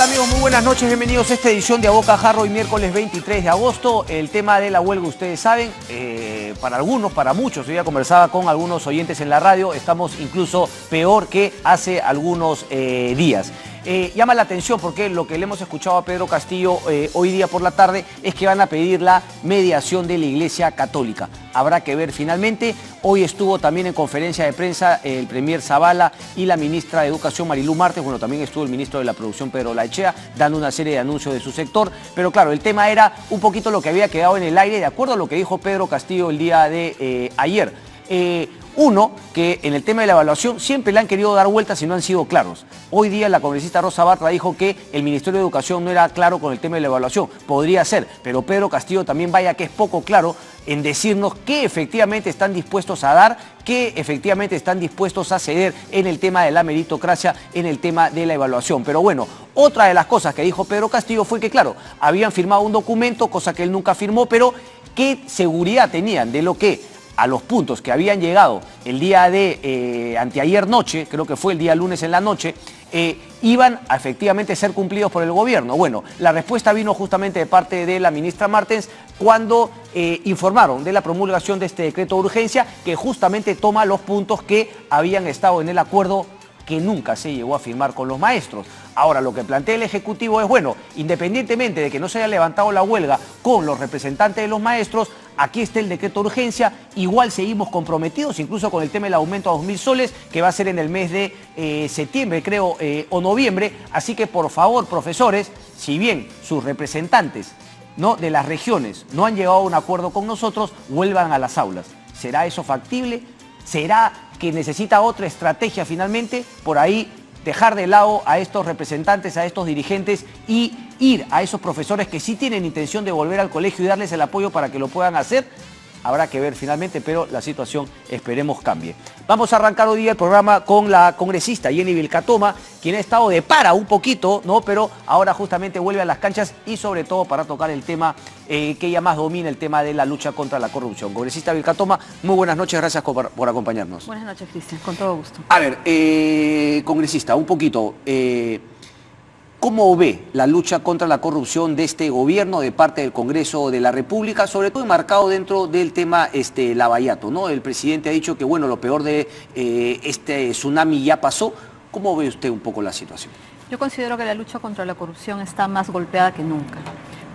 amigos? Muy buenas noches, bienvenidos a esta edición de A Boca Jarro, hoy miércoles 23 de agosto. El tema de la huelga, ustedes saben, para algunos, para muchos, yo ya conversaba con algunos oyentes en la radio, estamos incluso peor que hace algunos días. Llama la atención porque lo que le hemos escuchado a Pedro Castillo hoy día por la tarde es que van a pedir la mediación de la Iglesia Católica. Habrá que ver finalmente. Hoy estuvo también en conferencia de prensa el premier Zavala y la ministra de Educación Marilú Martes. Bueno, también estuvo el ministro de la Producción Pedro Laechea dando una serie de anuncios de su sector. Pero claro, el tema era un poquito lo que había quedado en el aire de acuerdo a lo que dijo Pedro Castillo el día de ayer. Uno, que en el tema de la evaluación siempre le han querido dar vueltas y no han sido claros. Hoy día la congresista Rosa Bartra dijo que el Ministerio de Educación no era claro con el tema de la evaluación. Podría ser, pero Pedro Castillo también vaya que es poco claro en decirnos qué efectivamente están dispuestos a dar, qué efectivamente están dispuestos a ceder en el tema de la meritocracia, en el tema de la evaluación. Pero bueno, otra de las cosas que dijo Pedro Castillo fue que, claro, habían firmado un documento, cosa que él nunca firmó, pero ¿qué seguridad tenían de lo que a los puntos que habían llegado el día de anteayer noche, creo que fue el día lunes en la noche, iban a efectivamente ser cumplidos por el gobierno? Bueno, la respuesta vino justamente de parte de la ministra Martens cuando informaron de la promulgación de este decreto de urgencia que justamente toma los puntos que habían estado en el acuerdo que nunca se llegó a firmar con los maestros. Ahora, lo que plantea el Ejecutivo es, bueno, independientemente de que no se haya levantado la huelga con los representantes de los maestros, aquí está el decreto de urgencia, igual seguimos comprometidos, incluso con el tema del aumento a 2.000 soles, que va a ser en el mes de septiembre, creo, o noviembre. Así que, por favor, profesores, si bien sus representantes, ¿no?, de las regiones no han llegado a un acuerdo con nosotros, vuelvan a las aulas. ¿Será eso factible? ¿Será que necesita otra estrategia finalmente? Por ahí dejar de lado a estos representantes, a estos dirigentes y ir a esos profesores que sí tienen intención de volver al colegio y darles el apoyo para que lo puedan hacer. Habrá que ver finalmente, pero la situación esperemos cambie. Vamos a arrancar hoy día el programa con la congresista Jenny Vilcatoma, quien ha estado de para un poquito, ¿no?, pero ahora justamente vuelve a las canchas y sobre todo para tocar el tema que ella más domina, el tema de la lucha contra la corrupción. Congresista Vilcatoma, muy buenas noches, gracias por acompañarnos. Buenas noches, Cristian, con todo gusto. A ver, congresista, un poquito, ¿cómo ve la lucha contra la corrupción de este gobierno de parte del Congreso de la República, sobre todo enmarcado dentro del tema Lavallato, ¿no? El presidente ha dicho que, bueno, lo peor de este tsunami ya pasó. ¿Cómo ve usted un poco la situación? Yo considero que la lucha contra la corrupción está más golpeada que nunca.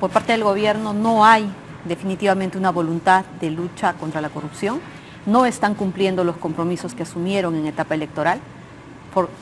Por parte del gobierno no hay definitivamente una voluntad de lucha contra la corrupción. No están cumpliendo los compromisos que asumieron en etapa electoral.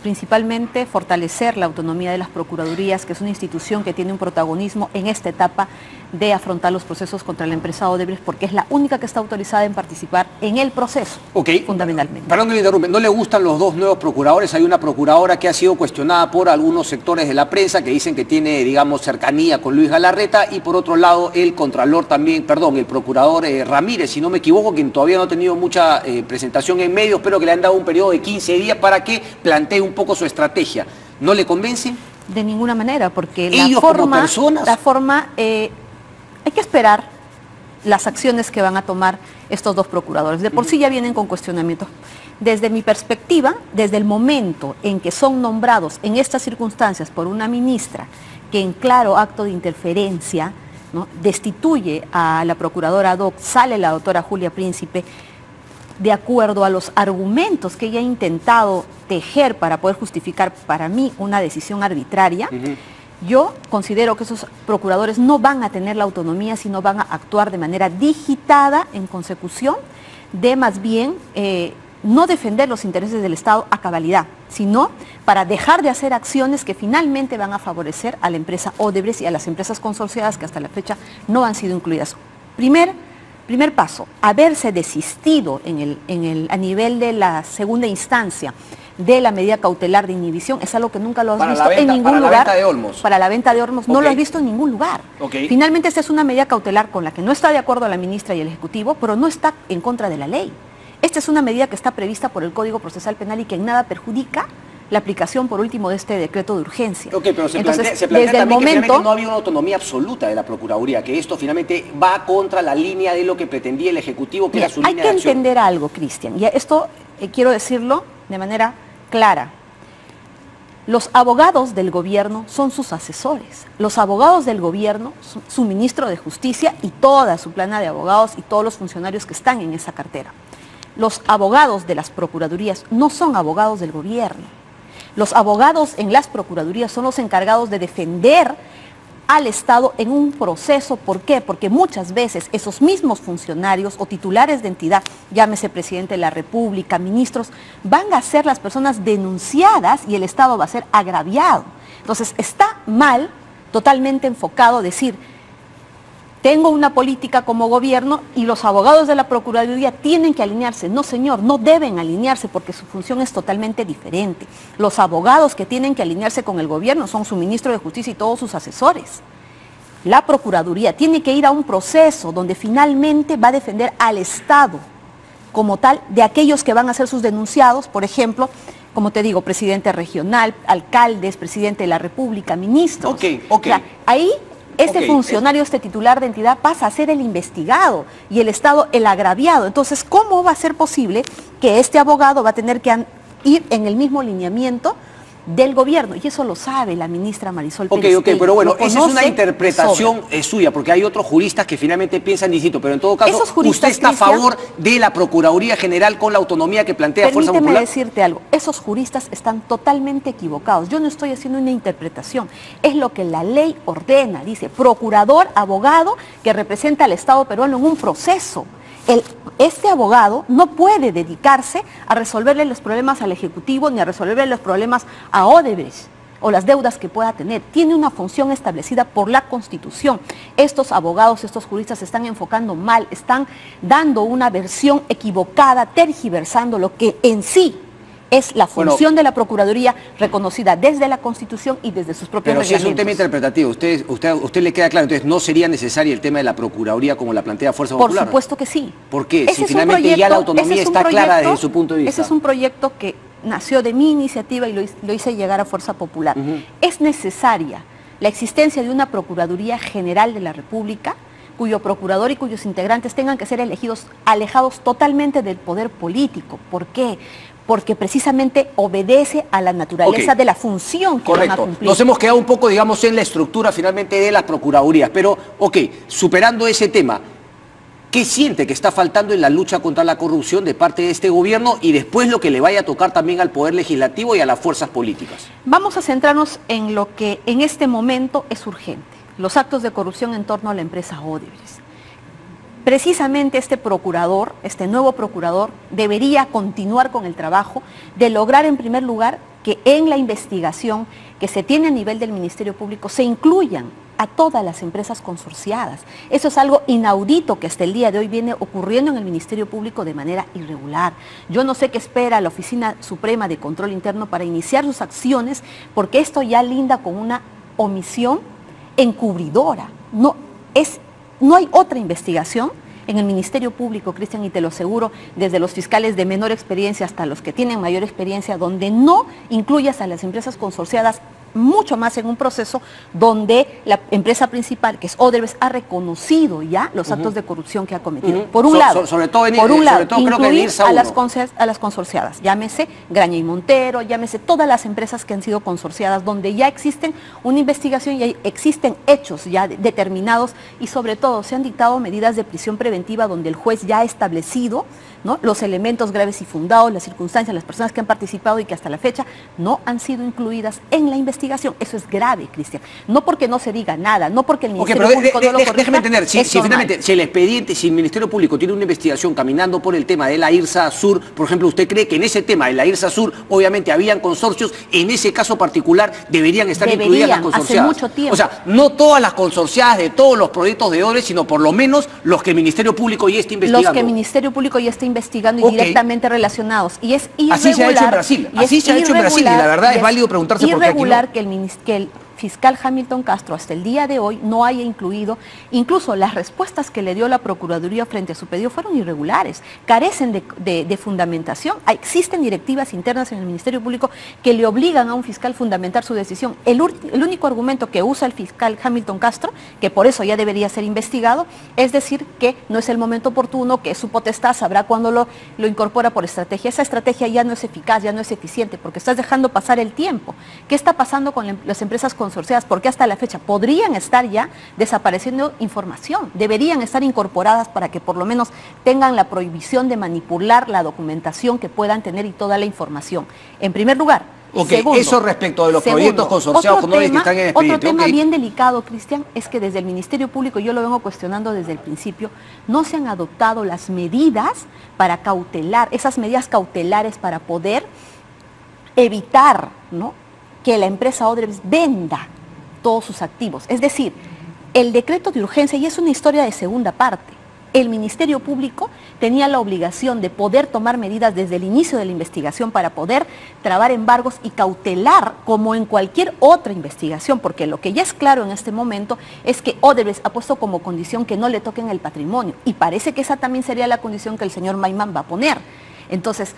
Principalmente fortalecer la autonomía de las procuradurías, que es una institución que tiene un protagonismo en esta etapa de afrontar los procesos contra la empresa Odebrecht, porque es la única que está autorizada en participar en el proceso, fundamentalmente. Perdón que le interrumpa, ¿no le gustan los dos nuevos procuradores? Hay una procuradora que ha sido cuestionada por algunos sectores de la prensa que dicen que tiene, digamos, cercanía con Luis Galarreta, y por otro lado el contralor también, perdón, el procurador Ramírez, si no me equivoco, quien todavía no ha tenido mucha presentación en medios, pero que le han dado un periodo de 15 días para que plantee un poco su estrategia. ¿No le convence? De ninguna manera, porque ellos como personas, hay que esperar las acciones que van a tomar estos dos procuradores. De por sí ya vienen con cuestionamientos. Desde mi perspectiva, desde el momento en que son nombrados en estas circunstancias por una ministra que en claro acto de interferencia, ¿no?, destituye a la procuradora ad hoc, sale la doctora Julia Príncipe, de acuerdo a los argumentos que ella ha intentado tejer para poder justificar para mí una decisión arbitraria, yo considero que esos procuradores no van a tener la autonomía, sino van a actuar de manera digitada en consecución de más bien no defender los intereses del Estado a cabalidad, sino para dejar de hacer acciones que finalmente van a favorecer a la empresa Odebrecht y a las empresas consorciadas que hasta la fecha no han sido incluidas. Primer paso, haberse desistido a nivel de la segunda instancia de la medida cautelar de inhibición es algo que nunca lo has visto en ningún lugar. Para la venta de Olmos. Para la venta de Olmos no lo has visto en ningún lugar. Finalmente esta es una medida cautelar con la que no está de acuerdo la ministra y el Ejecutivo, pero no está en contra de la ley. Esta es una medida que está prevista por el Código Procesal Penal y que en nada perjudica la aplicación por último de este decreto de urgencia. Pero se plantea también que finalmente no había una autonomía absoluta de la Procuraduría, que esto finalmente va contra la línea de lo que pretendía el Ejecutivo, que era su línea de acción. Hay que entender algo, Cristian, y esto quiero decirlo de manera clara. Los abogados del gobierno son sus asesores. Los abogados del gobierno son su ministro de Justicia y toda su plana de abogados y todos los funcionarios que están en esa cartera. Los abogados de las procuradurías no son abogados del gobierno. Los abogados en las procuradurías son los encargados de defender al Estado en un proceso. ¿Por qué? Porque muchas veces esos mismos funcionarios o titulares de entidad, llámese presidente de la República, ministros, van a ser las personas denunciadas y el Estado va a ser agraviado. Entonces está mal, totalmente enfocado, decir, tengo una política como gobierno y los abogados de la Procuraduría tienen que alinearse. No, señor, no deben alinearse porque su función es totalmente diferente. Los abogados que tienen que alinearse con el gobierno son su ministro de Justicia y todos sus asesores. La Procuraduría tiene que ir a un proceso donde finalmente va a defender al Estado como tal de aquellos que van a ser sus denunciados, por ejemplo, como te digo, presidente regional, alcaldes, presidente de la República, ministros. Ok. O sea, ahí funcionario, este titular de entidad pasa a ser el investigado y el Estado el agraviado. Entonces, ¿cómo va a ser posible que este abogado va a tener que ir en el mismo lineamiento del gobierno? Y eso lo sabe la ministra Marisol Pérez. Ok, pero bueno, esa es una interpretación suya, porque hay otros juristas que finalmente piensan distinto, pero en todo caso, ¿usted está a favor de la Procuraduría General con la autonomía que plantea Fuerza Popular? Permíteme decirte algo, esos juristas están totalmente equivocados. Yo no estoy haciendo una interpretación, es lo que la ley ordena, dice, procurador, abogado que representa al Estado peruano en un proceso. Este abogado no puede dedicarse a resolverle los problemas al Ejecutivo ni a resolverle los problemas a Odebrecht o las deudas que pueda tener. Tiene una función establecida por la Constitución. Estos abogados, estos juristas se están enfocando mal, están dando una versión equivocada, tergiversando lo que en sí es la función de la Procuraduría reconocida desde la Constitución y desde sus propios reglamentos. Pero si es un tema interpretativo, usted le queda claro, entonces no sería necesario el tema de la Procuraduría como la plantea Fuerza Popular. Por supuesto que sí. ¿Por qué? Si finalmente ya la autonomía está clara desde su punto de vista. Ese es un proyecto que nació de mi iniciativa y lo hice llegar a Fuerza Popular. Es necesaria la existencia de una Procuraduría General de la República, cuyo procurador y cuyos integrantes tengan que ser elegidos alejados totalmente del poder político. ¿Por qué? Porque precisamente obedece a la naturaleza de la función que van a cumplir. Nos hemos quedado un poco, digamos, en la estructura finalmente de las procuradurías, pero, superando ese tema, ¿qué siente que está faltando en la lucha contra la corrupción de parte de este gobierno y después lo que le vaya a tocar también al Poder Legislativo y a las fuerzas políticas? Vamos a centrarnos en lo que en este momento es urgente, los actos de corrupción en torno a la empresa Odebrecht. Precisamente este procurador, este nuevo procurador, debería continuar con el trabajo de lograr en primer lugar que en la investigación que se tiene a nivel del Ministerio Público se incluyan a todas las empresas consorciadas. Eso es algo inaudito que hasta el día de hoy viene ocurriendo en el Ministerio Público de manera irregular. Yo no sé qué espera la Oficina Suprema de Control Interno para iniciar sus acciones, porque esto ya linda con una omisión encubridora. No hay otra investigación en el Ministerio Público, Cristian, y te lo aseguro, desde los fiscales de menor experiencia hasta los que tienen mayor experiencia, donde no incluyas a las empresas consorciadas, mucho más en un proceso donde la empresa principal, que es Odebrecht, ha reconocido ya los actos de corrupción que ha cometido. Por un lado, incluir a las consorciadas, llámese Graña y Montero, llámese todas las empresas que han sido consorciadas, donde ya existen una investigación y existen hechos ya determinados y sobre todo se han dictado medidas de prisión preventiva donde el juez ya ha establecido, ¿no?, los elementos graves y fundados, las circunstancias, las personas que han participado y que hasta la fecha no han sido incluidas en la investigación. Eso es grave, Cristian. No porque no se diga nada, no porque el Ministerio Público no lo corrija. Déjeme entender, si finalmente, si el expediente, si el Ministerio Público tiene una investigación caminando por el tema de la IRSA Sur, por ejemplo, ¿usted cree que en ese tema de la IRSA Sur, obviamente habían consorcios, en ese caso particular deberían estar incluidas las consorciadas? Hace mucho tiempo. O sea, no todas las consorciadas de todos los proyectos de Odebrecht, sino por lo menos los que el Ministerio Público ya está investigando. Los que el Ministerio Público ya está investigando y directamente relacionados. Y es irregular. Así se ha hecho en Brasil. Así se ha hecho en Brasil y la verdad es válido preguntarse por qué aquí no. Que fiscal Hamilton Castro hasta el día de hoy no haya incluido, incluso las respuestas que le dio la Procuraduría frente a su pedido fueron irregulares, carecen de fundamentación. Existen directivas internas en el Ministerio Público que le obligan a un fiscal fundamentar su decisión. El único argumento que usa el fiscal Hamilton Castro, que por eso ya debería ser investigado, es decir que no es el momento oportuno, que es su potestad, sabrá cuándo lo incorpora por estrategia. Esa estrategia ya no es eficaz, ya no es eficiente, porque estás dejando pasar el tiempo. ¿Qué está pasando con las empresas consorciadas? Porque hasta la fecha podrían estar ya desapareciendo información, deberían estar incorporadas para que por lo menos tengan la prohibición de manipular la documentación que puedan tener y toda la información. En primer lugar. Ok, segundo, eso respecto de los proyectos consorciados con Odebrecht que están en expediente. Otro tema bien delicado, Cristian, es que desde el Ministerio Público, yo lo vengo cuestionando desde el principio, no se han adoptado las medidas para cautelar, esas medidas cautelares para poder evitar, ¿no?, que la empresa Odebrecht venda todos sus activos. Es decir, el decreto de urgencia, y es una historia de segunda parte, el Ministerio Público tenía la obligación de poder tomar medidas desde el inicio de la investigación para poder trabar embargos y cautelar como en cualquier otra investigación, porque lo que ya es claro en este momento es que Odebrecht ha puesto como condición que no le toquen el patrimonio, y parece que esa también sería la condición que el señor Maiman va a poner. Entonces,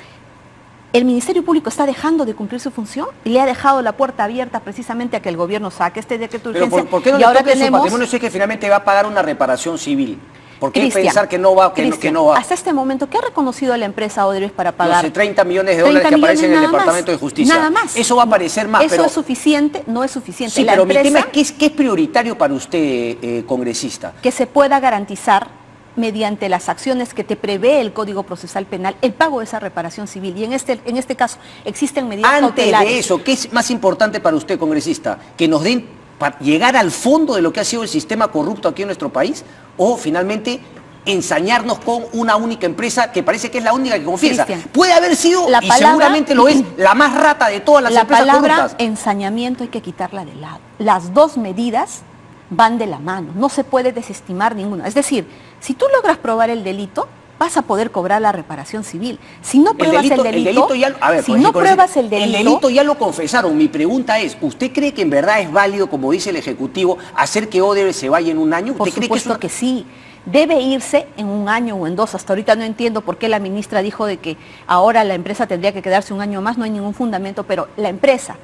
el Ministerio Público está dejando de cumplir su función y le ha dejado la puerta abierta precisamente a que el gobierno saque este decreto de urgencia. Pero ¿por qué no y le ahora toque su tenemos... patrimonio si es que finalmente va a pagar una reparación civil? ¿Por qué Cristian, pensar que no va? Que no va? Hasta este momento, ¿qué ha reconocido la empresa Odebrecht para pagar? Los 30 millones de dólares que aparecen en el Departamento de Justicia. Nada más. Eso va a aparecer más. ¿Eso pero... es suficiente? No es suficiente. Sí, la pero empresa, mi tema es ¿qué es prioritario para usted, congresista? Que se pueda garantizar mediante las acciones que te prevé el Código Procesal Penal, el pago de esa reparación civil. Y en este caso existen medidas cautelares. Antes de eso, ¿qué es más importante para usted, congresista? ¿Que nos den para llegar al fondo de lo que ha sido el sistema corrupto aquí en nuestro país? ¿O finalmente ensañarnos con una única empresa que parece que es la única que confiesa? Cristian, puede haber sido, y seguramente lo es, la más rata de todas las empresas corruptas. La palabra ensañamiento hay que quitarla de lado. Las dos medidas van de la mano, no se puede desestimar ninguna. Es decir, si tú logras probar el delito, vas a poder cobrar la reparación civil. Si no pruebas el delito ya, a ver, si no pruebas el delito ya lo confesaron. Mi pregunta es, ¿usted cree que en verdad es válido, como dice el Ejecutivo, hacer que Odebrecht se vaya en un año? Por supuesto que sí. Debe irse en un año o en dos. Hasta ahorita no entiendo por qué la ministra dijo de que ahora la empresa tendría que quedarse un año más, no hay ningún fundamento, pero la empresa,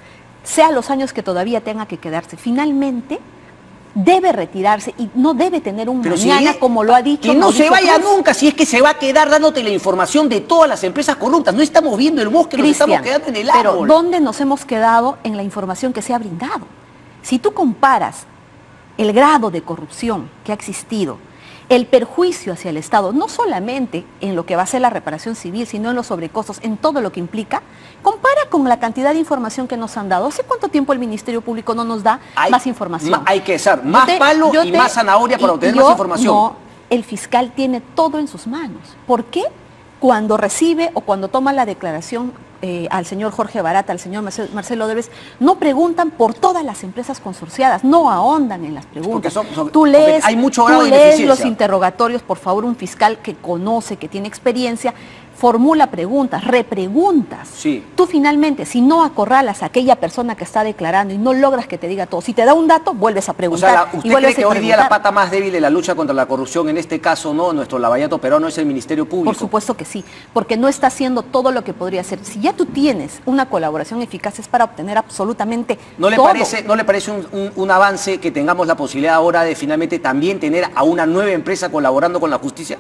sea los años que todavía tenga que quedarse, finalmente debe retirarse y no debe tener un mañana, como lo ha dicho. Que no se vaya nunca, si es que se va a quedar dándote la información de todas las empresas corruptas. No estamos viendo el bosque, nos estamos quedando en el árbol. Pero ¿dónde nos hemos quedado en la información que se ha brindado? Si tú comparas el grado de corrupción que ha existido, el perjuicio hacia el Estado, no solamente en lo que va a ser la reparación civil, sino en los sobrecostos, en todo lo que implica, compara con la cantidad de información que nos han dado. ¿Hace cuánto tiempo el Ministerio Público no nos da más información? Hay que ser más palo y más zanahoria para obtener más información. No, el fiscal tiene todo en sus manos. ¿Por qué? Cuando recibe o cuando toma la declaración al señor Jorge Barata, al señor Marcelo Odebrecht, no preguntan por todas las empresas consorciadas, no ahondan en las preguntas. Tú lees, hay mucho grado de ineficiencia. Los interrogatorios, por favor, un fiscal que conoce, que tiene experiencia, formula preguntas, repreguntas. Sí. Tú finalmente, si no acorralas a aquella persona que está declarando y no logras que te diga todo, si te da un dato, vuelves a preguntar. O sea, ¿usted cree que hoy día la pata más débil de la lucha contra la corrupción, en este caso, no, nuestro lavallato peruano, es el Ministerio Público? Por supuesto que sí, porque no está haciendo todo lo que podría hacer. Si ya tú tienes una colaboración eficaz, es para obtener absolutamente ¿No le todo. ¿No le parece un avance que tengamos la posibilidad ahora de finalmente también tener a una nueva empresa colaborando con la justicia?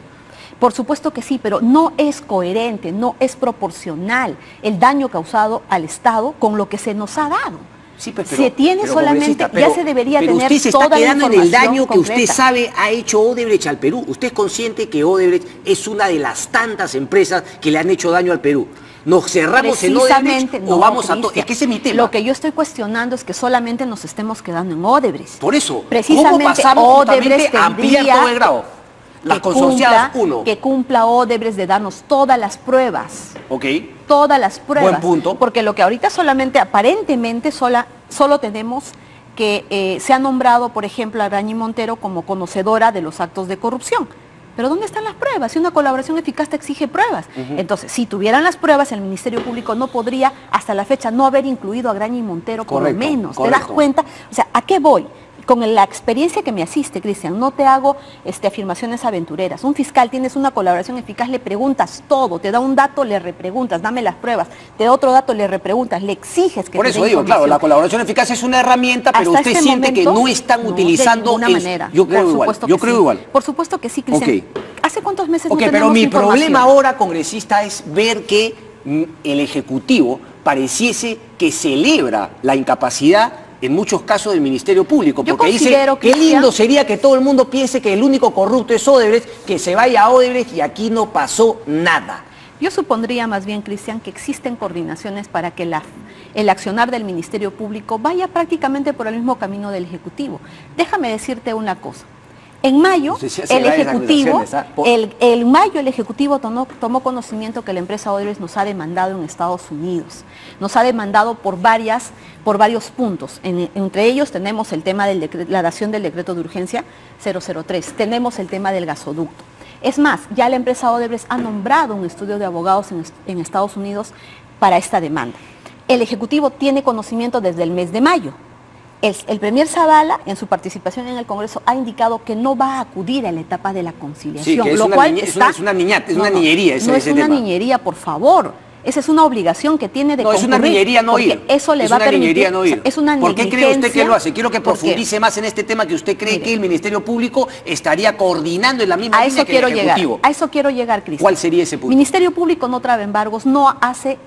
Por supuesto que sí, pero no es coherente, no es proporcional el daño causado al Estado con lo que se nos ha dado. Sí, pero, se tiene solamente, ya se debería tener usted se está toda quedando la en el daño completa. que usted sabe ha hecho Odebrecht al Perú. ¿Usted es consciente que Odebrecht es una de las tantas empresas que le han hecho daño al Perú? ¿Nos cerramos en Odebrecht o vamos a todo? Es que ese es mi tema. Lo que yo estoy cuestionando es que solamente nos estemos quedando en Odebrecht. Por eso, precisamente, ¿cómo pasamos Odebrecht a ampliar todo el grado? Las consorciadas, que cumpla Odebrecht de darnos todas las pruebas. Ok. Todas las pruebas. Buen punto. Porque lo que ahorita solamente, aparentemente, solo tenemos que se ha nombrado, por ejemplo, a Rañi Montero como conocedora de los actos de corrupción. Pero ¿dónde están las pruebas? Si una colaboración eficaz te exige pruebas. Entonces, si tuvieran las pruebas, el Ministerio Público no podría, hasta la fecha, no haber incluido a Graña y Montero, por lo menos. ¿Te das cuenta? O sea, ¿a qué voy? Con la experiencia que me asiste, Cristian, no te hago afirmaciones aventureras. Un fiscal, tienes una colaboración eficaz, le preguntas todo, te da un dato, le repreguntas, dame las pruebas, te da otro dato, le repreguntas, le exiges que por te eso digo, claro, la colaboración eficaz es una herramienta, pero usted siente que no están utilizando... De ninguna manera. Yo creo igual. Por supuesto que sí, Cristian. ¿Hace cuántos meses no tenemos pero mi información? problema ahora, congresista, es ver que el Ejecutivo pareciese que celebra la incapacidad en muchos casos del Ministerio Público, porque dice, qué lindo sería que todo el mundo piense que el único corrupto es Odebrecht, que se vaya a Odebrecht y aquí no pasó nada. Yo supondría más bien, Cristian, que existen coordinaciones para que el accionar del Ministerio Público vaya prácticamente por el mismo camino del Ejecutivo. Déjame decirte una cosa. En mayo, el Ejecutivo tomó conocimiento que la empresa Odebrecht nos ha demandado en Estados Unidos. Nos ha demandado por varios puntos. Entre ellos tenemos el tema de la dación del decreto de urgencia 003. Tenemos el tema del gasoducto. Es más, ya la empresa Odebrecht ha nombrado un estudio de abogados en Estados Unidos para esta demanda. El Ejecutivo tiene conocimiento desde el mes de mayo. El premier Zavala, en su participación en el Congreso, ha indicado que no va a acudir a la etapa de la conciliación. Sí, que es una niñería. No es una niñería, por favor. Esa es una obligación que tiene de concurrir. No, es una niñería no ir. Eso le va a permitir. Es una negligencia. ¿Por qué cree usted que lo hace? Quiero que profundice más en este tema que usted cree que el Ministerio Público estaría coordinando en la misma línea que el Ejecutivo. A eso quiero llegar, Cristian. ¿Cuál sería ese punto? Ministerio Público no traba embargos, no hace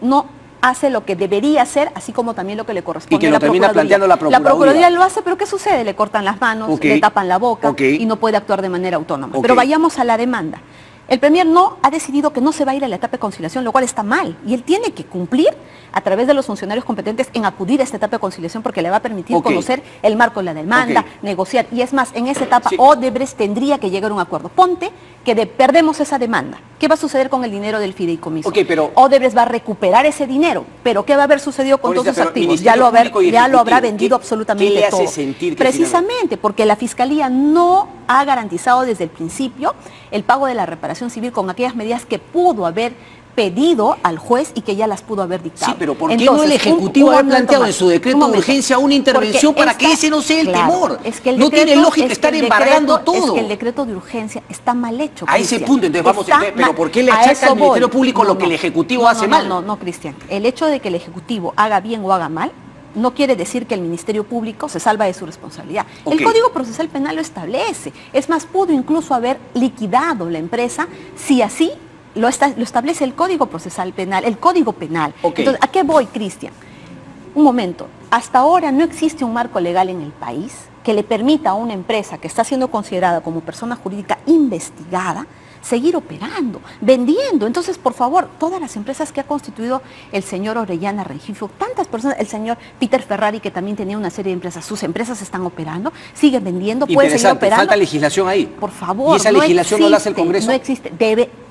lo que debería hacer, así como también lo que le corresponde y que lo a la termina planteando la Procuraduría. La Procuraduría lo hace, pero ¿qué sucede? Le cortan las manos, le tapan la boca y no puede actuar de manera autónoma. Pero vayamos a la demanda. El premier no ha decidido que no se va a ir a la etapa de conciliación, lo cual está mal. Y él tiene que cumplir a través de los funcionarios competentes en acudir a esta etapa de conciliación porque le va a permitir conocer el marco de la demanda, negociar. Y es más, en esa etapa Odebrecht tendría que llegar a un acuerdo. Ponte que perdemos esa demanda. ¿Qué va a suceder con el dinero del fideicomiso? Odebrecht va a recuperar ese dinero, pero ¿qué va a haber sucedido con todos sus activos? Ya lo habrá vendido absolutamente todo. ¿Qué le hace sentir que precisamente porque la Fiscalía no ha garantizado desde el principio el pago de la reparación civil con aquellas medidas que pudo haber pedido al juez y que ya las pudo haber dictado. Sí, pero ¿por qué no el Ejecutivo ha planteado en su decreto de urgencia una intervención para que ese no sea el temor? No tiene lógica estar embargando todo. Es que el decreto de urgencia está mal hecho, a ese punto, entonces vamos, pero ¿por qué le achaca al Ministerio Público lo que el Ejecutivo hace mal? No, Cristian. El hecho de que el Ejecutivo haga bien o haga mal no quiere decir que el Ministerio Público se salva de su responsabilidad. El Código Procesal Penal lo establece. Es más, pudo incluso haber liquidado la empresa si así lo establece el Código Procesal Penal, el Código Penal. Entonces, ¿a qué voy, Cristian? Un momento. Hasta ahora no existe un marco legal en el país que le permita a una empresa que está siendo considerada como persona jurídica investigada seguir operando, vendiendo. Entonces, por favor, todas las empresas que ha constituido el señor Orellana Rengifo, tantas personas, el señor Peter Ferrari, que también tenía una serie de empresas, sus empresas están operando, siguen vendiendo, pueden seguir operando. Falta legislación ahí. Por favor, y esa legislación no la hace el Congreso. No existe,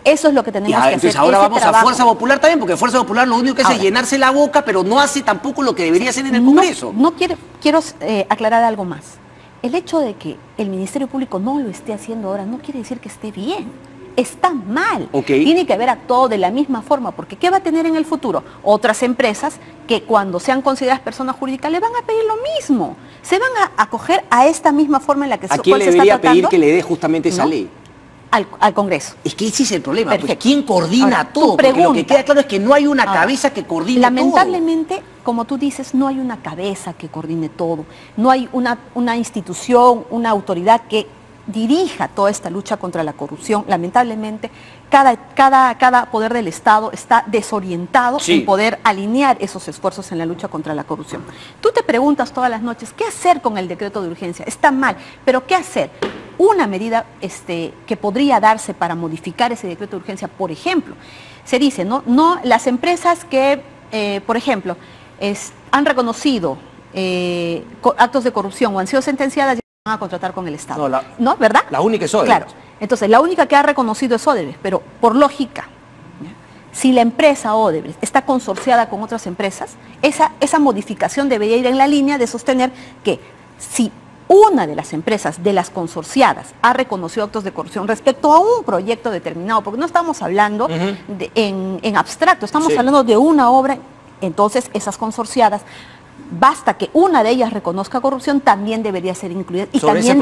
eso es lo que tenemos que hacer. Entonces ahora vamos a Fuerza Popular también, porque Fuerza Popular lo único que hace es llenarse la boca, pero no hace tampoco lo que debería hacer en el Congreso. Quiero aclarar algo más. El hecho de que el Ministerio Público no lo esté haciendo ahora no quiere decir que esté bien. Está mal. Tiene que haber actuado de la misma forma, porque ¿qué va a tener en el futuro? Otras empresas que cuando sean consideradas personas jurídicas le van a pedir lo mismo. Se van a acoger a esta misma forma en la que se está tratando. ¿A quién le debería pedir que le dé justamente esa ley? Al Congreso. Es que ese es el problema, pues, ¿quién coordina todo? Porque lo que queda claro es que no hay una cabeza que coordine lamentablemente, todo. Como tú dices, no hay una cabeza que coordine todo. No hay una institución, una autoridad que dirija toda esta lucha contra la corrupción. Lamentablemente, cada poder del Estado está desorientado en poder alinear esos esfuerzos en la lucha contra la corrupción. Tú te preguntas todas las noches, ¿qué hacer con el decreto de urgencia? Está mal, pero ¿qué hacer? Una medida que podría darse para modificar ese decreto de urgencia, por ejemplo, se dice, no las empresas que, por ejemplo, han reconocido actos de corrupción o han sido sentenciadas a contratar con el Estado. ¿No? ¿Verdad? La única es Odebrecht. Claro. Entonces, la única que ha reconocido es Odebrecht, pero por lógica, si la empresa Odebrecht está consorciada con otras empresas, esa modificación debería ir en la línea de sostener que si una de las empresas, de las consorciadas, ha reconocido actos de corrupción respecto a un proyecto determinado, porque no estamos hablando en abstracto, estamos hablando de una obra, entonces esas consorciadas, basta que una de ellas reconozca corrupción, también debería ser incluida y sobre también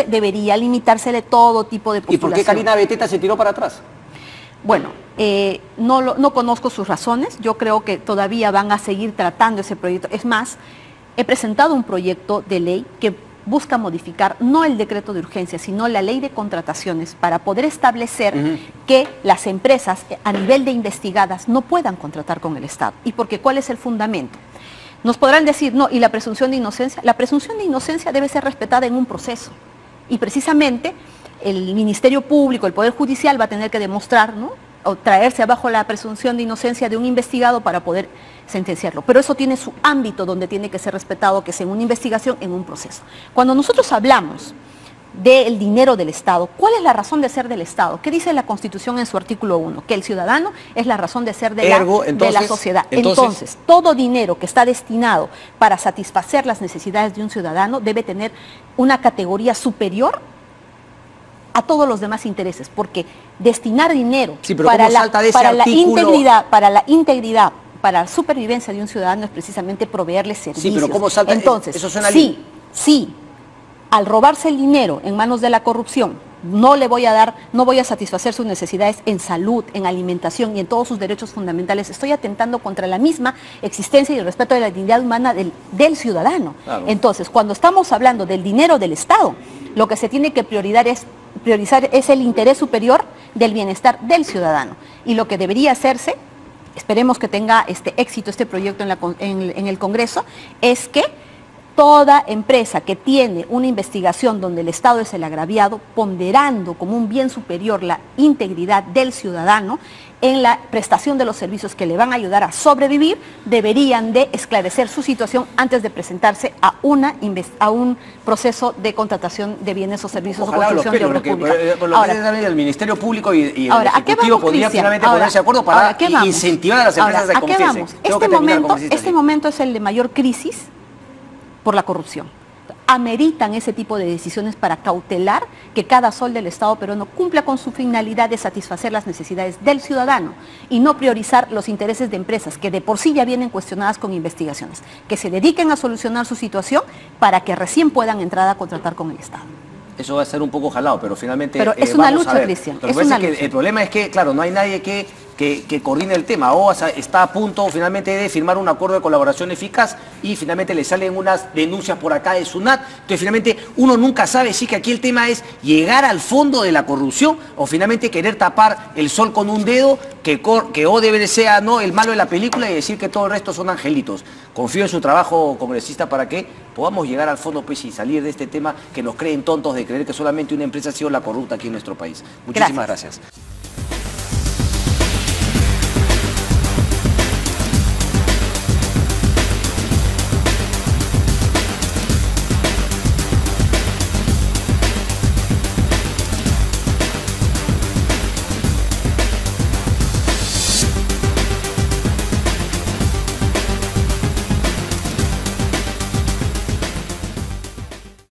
debería limitársele todo tipo de postulación. ¿Y por qué Karina Beteta se tiró para atrás? Bueno, no conozco sus razones, yo creo que todavía van a seguir tratando ese proyecto. Es más, he presentado un proyecto de ley que busca modificar no el decreto de urgencia, sino la ley de contrataciones para poder establecer que las empresas a nivel de investigadas no puedan contratar con el Estado. ¿Y porque cuál es el fundamento? Nos podrán decir, no, ¿y la presunción de inocencia? La presunción de inocencia debe ser respetada en un proceso. Y precisamente el Ministerio Público, el Poder Judicial va a tener que demostrar, ¿no?, o traerse abajo la presunción de inocencia de un investigado para poder sentenciarlo. Pero eso tiene su ámbito donde tiene que ser respetado, que es en una investigación, en un proceso. Cuando nosotros hablamos del dinero del Estado, ¿cuál es la razón de ser del Estado? ¿Qué dice la Constitución en su artículo 1? Que el ciudadano es la razón de ser de la sociedad. Entonces, todo dinero que está destinado para satisfacer las necesidades de un ciudadano debe tener una categoría superior a todos los demás intereses, porque destinar dinero para la integridad, para la supervivencia de un ciudadano es precisamente proveerle servicios. Sí, pero ¿cómo salta? Entonces, eso suena sí, al robarse el dinero en manos de la corrupción, no voy a satisfacer sus necesidades en salud, en alimentación y en todos sus derechos fundamentales. Estoy atentando contra la misma existencia y el respeto de la dignidad humana del ciudadano. Claro. Entonces, cuando estamos hablando del dinero del Estado, lo que se tiene que priorizar es el interés superior del bienestar del ciudadano. Y lo que debería hacerse, esperemos que tenga éxito este proyecto en el Congreso, es que toda empresa que tiene una investigación donde el Estado es el agraviado, ponderando como un bien superior la integridad del ciudadano en la prestación de los servicios que le van a ayudar a sobrevivir, deberían de esclarecer su situación antes de presentarse a un proceso de contratación de bienes o servicios o construcción de obra pública. Ahora, el Ministerio Público y el Ejecutivo podrían finalmente ponerse de acuerdo para incentivar a las empresas a que confiesen. Este momento es el de mayor crisis por la corrupción. Ameritan ese tipo de decisiones para cautelar que cada sol del Estado peruano cumpla con su finalidad de satisfacer las necesidades del ciudadano y no priorizar los intereses de empresas que de por sí ya vienen cuestionadas con investigaciones, que se dediquen a solucionar su situación para que recién puedan entrar a contratar con el Estado. Eso va a ser un poco jalado, pero finalmente es una lucha, Cristian. El problema es que, claro, no hay nadie que coordine el tema. OAS está a punto finalmente de firmar un acuerdo de colaboración eficaz y finalmente le salen unas denuncias por acá de SUNAT. Entonces finalmente uno nunca sabe si que aquí el tema es llegar al fondo de la corrupción o finalmente querer tapar el sol con un dedo, que Odebrecht sea no el malo de la película y decir que todo el resto son angelitos. Confío en su trabajo congresista para que podamos llegar al fondo pues, y salir de este tema que nos creen tontos de creer que solamente una empresa ha sido la corrupta aquí en nuestro país. Muchísimas gracias.